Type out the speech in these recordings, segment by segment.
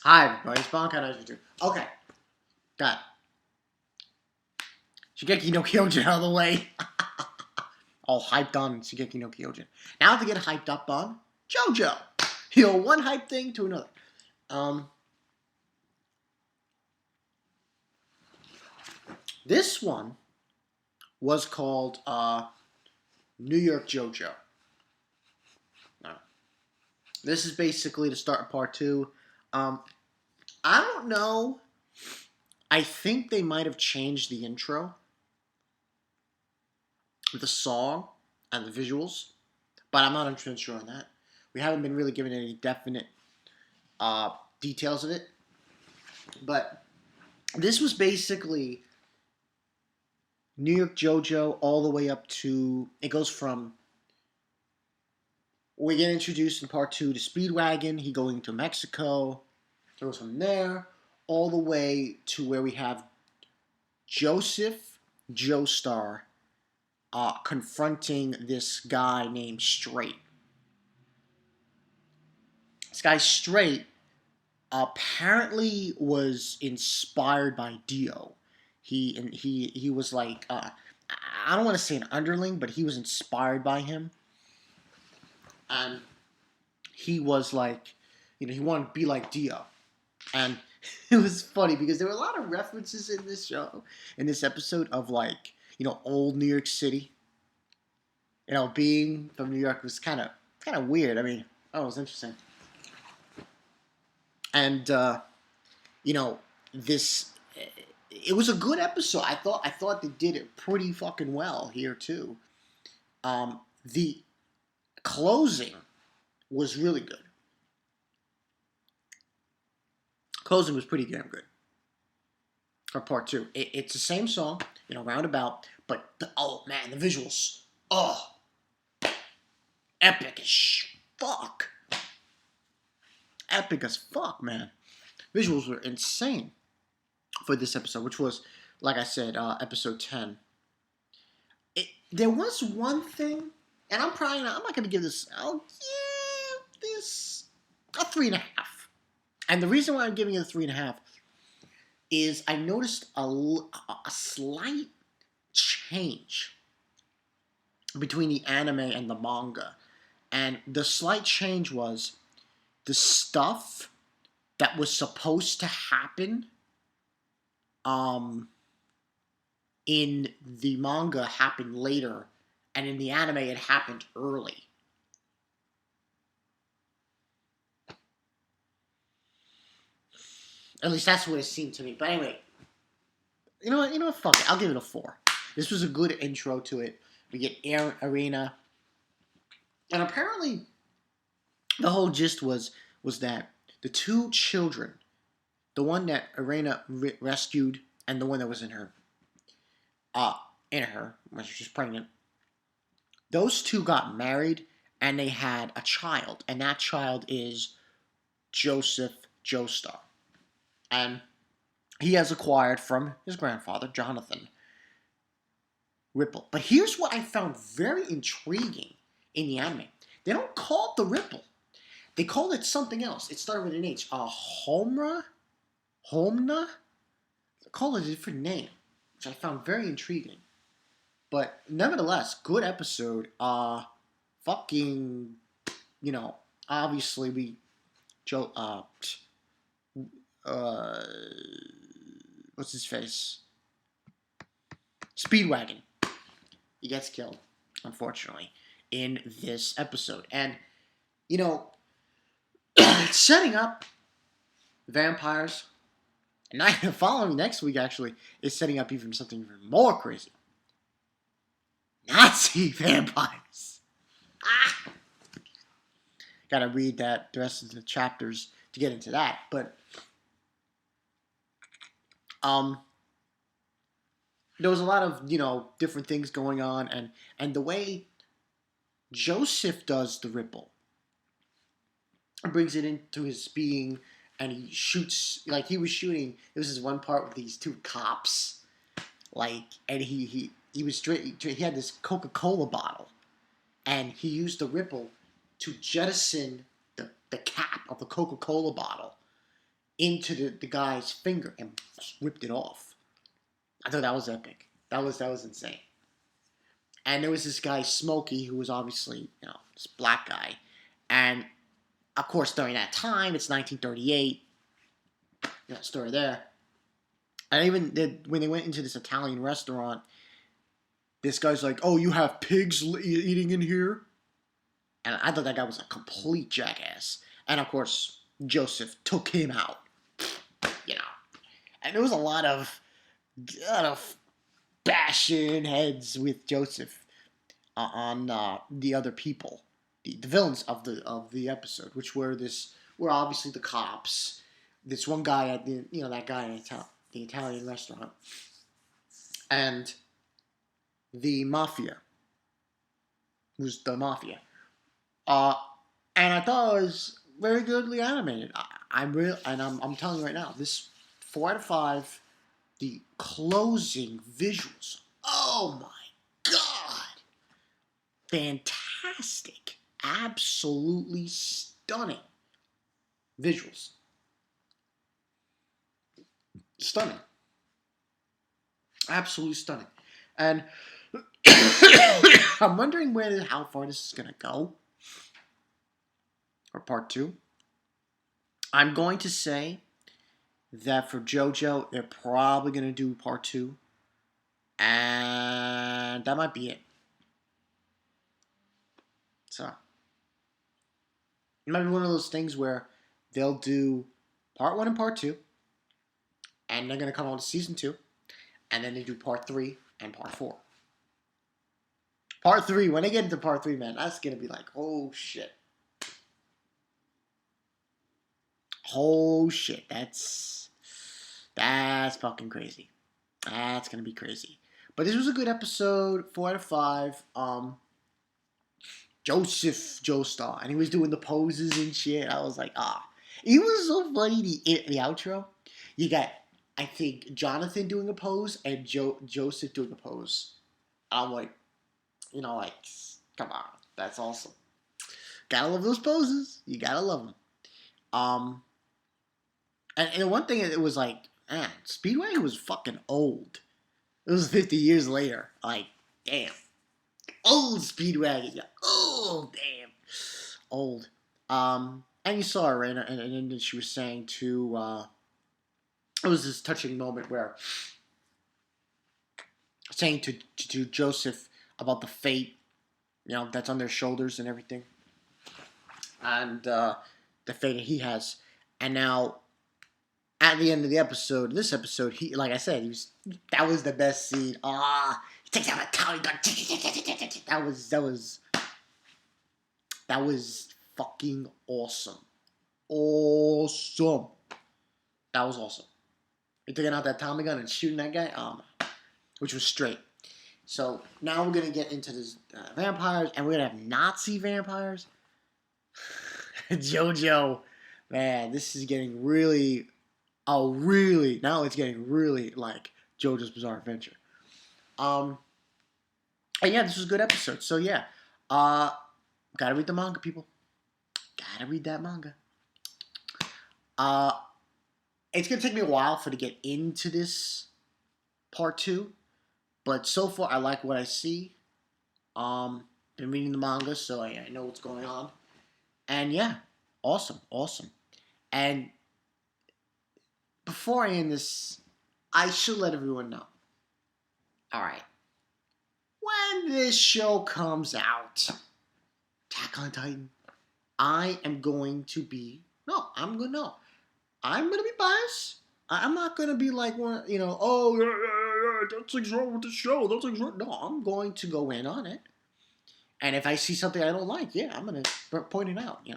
Hi, everybody. It's Bonkai Nice YouTube. Okay. Got Shigeki no Kyojin out of the way. All hyped on Shigeki no Kyojin. Now to get hyped up on JoJo. One hype thing to another. This one was called New York JoJo. This is basically the start of part 2. I don't know. I think they might have changed the intro, the song, and the visuals, but I'm not 100% sure on that. We haven't been really given any definite details of it, but this was basically New York JoJo all the way up to, it goes from, we get introduced in part 2 to Speedwagon, he going to Mexico, it goes from there all the way to where we have JOESPH, Joestar, confronting this guy named Straight. This guy Straight apparently was inspired by Dio. He was like I don't want to say an underling, but he was inspired by him, and he was like, he wanted to be like Dio, and it was funny because there were a lot of references in this show, in this episode, of like, old New York City. Being from New York was kind of weird. I mean, it was interesting. And this, it was a good episode. I thought they did it pretty fucking well here too. The closing was really good. Closing was pretty damn good for part 2. It's the same song, roundabout, but oh man, the visuals, epic as fuck. Epic as fuck, man. Visuals were insane for this episode, which was, like I said, episode 10. There was one thing, and I'm not going to give this, I'll give this a 3.5. And the reason why I'm giving it a 3.5 is I noticed a slight change between the anime and the manga. And the slight change was the stuff that was supposed to happen in the manga happened later, and in the anime it happened early. At least that's what it seemed to me. But anyway, you know what? Fuck it. I'll give it a 4. This was a good intro to it. We get Arena, and apparently, the whole gist was that the two children, the one that Arena rescued, and the one that was in her, when she was pregnant, those two got married, and they had a child, and that child is Joseph Joestar. And he has acquired from his grandfather, Jonathan Ripple. But here's what I found very intriguing in the anime. They don't call it the Ripple. They call it something else. It started with an H. Homna? They call it a different name, which I found very intriguing. But nevertheless, good episode. Obviously what's his face? Speedwagon. He gets killed, unfortunately, in this episode. And, it's setting up vampires. And following next week, actually, is setting up something even more crazy. Nazi vampires. Gotta read the rest of the chapters to get into that. But there was a lot of, different things going on, and the way Joseph does the Ripple, brings it into his being, and he shoots, like he was shooting. There was this one part with these two cops, and he had this Coca-Cola bottle, and he used the Ripple to jettison the cap of the Coca-Cola bottle into the guy's finger and ripped it off. I thought that was epic. That was insane. And there was this guy Smokey who was obviously this black guy, and of course during that time it's 1938. Story there. And even when they went into this Italian restaurant, this guy's like, "Oh, you have pigs eating in here," and I thought that guy was a complete jackass. And of course, Joseph took him out. And there was a lot of bashing heads with Joseph on the other people, the villains of the episode, which were obviously the cops. This one guy at that guy in the Italian restaurant, and the mafia, who's the mafia. And I thought it was very goodly animated. I'm telling you right now, this 4 out of 5. The closing visuals. Oh my god! Fantastic. Absolutely stunning visuals. Stunning. Absolutely stunning. And I'm wondering how far this is going to go. Or part 2. I'm going to say that for JoJo, they're probably going to do part 2. And that might be it. So, it might be one of those things where they'll do part 1 and part 2. And they're going to come on to season 2. And then they do part 3 and part 4. Part 3, when they get into part 3, man, that's going to be like, oh shit. Oh shit, that's fucking crazy. That's gonna be crazy. But this was a good episode, 4 out of 5. Joseph Joestar, and he was doing the poses and shit. I was like, it was so funny. The outro, you got, I think, Jonathan doing a pose and Joseph doing a pose. I'm like, come on, that's awesome. Gotta love those poses. You gotta love them. And the one thing, it was like, man, Speedwagon was fucking old. It was 50 years later. Like, damn. Old Speedwagon. Yeah. Oh, damn. Old. And you saw her, right? And then she was saying to, it was this touching moment where, saying to Joseph about the fate, that's on their shoulders and everything. And the fate that he has. And now, at the end of the episode, this episode, he, like I said, that was the best scene. He takes out a towel gun. That was fucking awesome. Awesome. That was awesome. He taking out that Tommy gun and shooting that guy, which was straight. So now we're gonna get into this vampires, and we're gonna have Nazi vampires. JoJo, man, this is getting really. Now it's getting really like JoJo's Bizarre Adventure. And yeah, this was a good episode. So yeah, gotta read the manga, people. Gotta read that manga. It's gonna take me a while to get into this part 2, but so far I like what I see. Been reading the manga, so I know what's going on. And yeah, awesome. And before I end this, I should let everyone know. Alright. When this show comes out, Attack on Titan, I am going to be... I'm going to be biased. I'm not going to be like, that's things wrong with the show. That's things wrong. No, I'm going to go in on it. And if I see something I don't like, I'm going to point it out,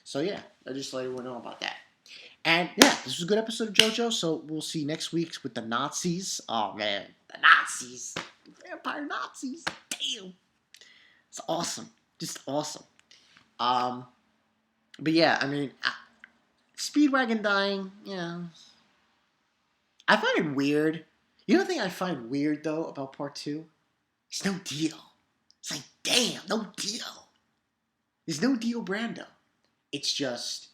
So yeah, I just let everyone know about that. And yeah, this was a good episode of JoJo, so we'll see next week with the Nazis. Oh man, the Nazis. The vampire Nazis. Damn. It's awesome. Just awesome. But yeah, I mean, Speedwagon dying, I find it weird. You know the thing I find weird, though, about part 2? It's no deal. It's like, damn, no deal. There's no deal, Brando. It's just...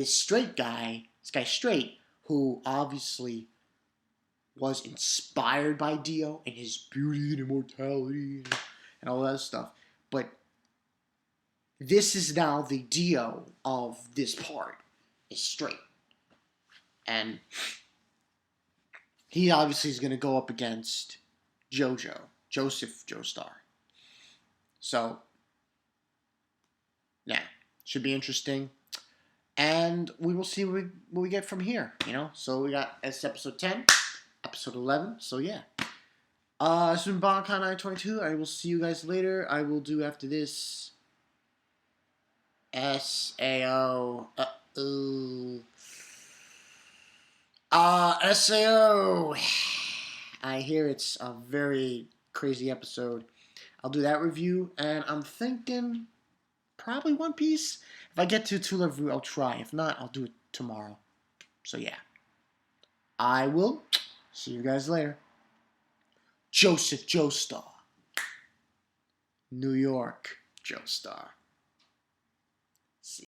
this straight guy, straight, who obviously was inspired by Dio and his beauty and immortality and all that stuff. But this is now the Dio of this part, is straight. And he obviously is going to go up against Joseph Joestar. So, yeah, should be interesting. And we will see what we get from here, So we got episode 10, episode 11. So, yeah. It's been Bonkai 922. I will see you guys later. I will do after this SAO. SAO. I hear it's a very crazy episode. I'll do that review, and I'm thinking probably One Piece. If I get to 2 review, I'll try. If not, I'll do it tomorrow. So yeah. I will see you guys later. Joseph Joestar. New York Joestar.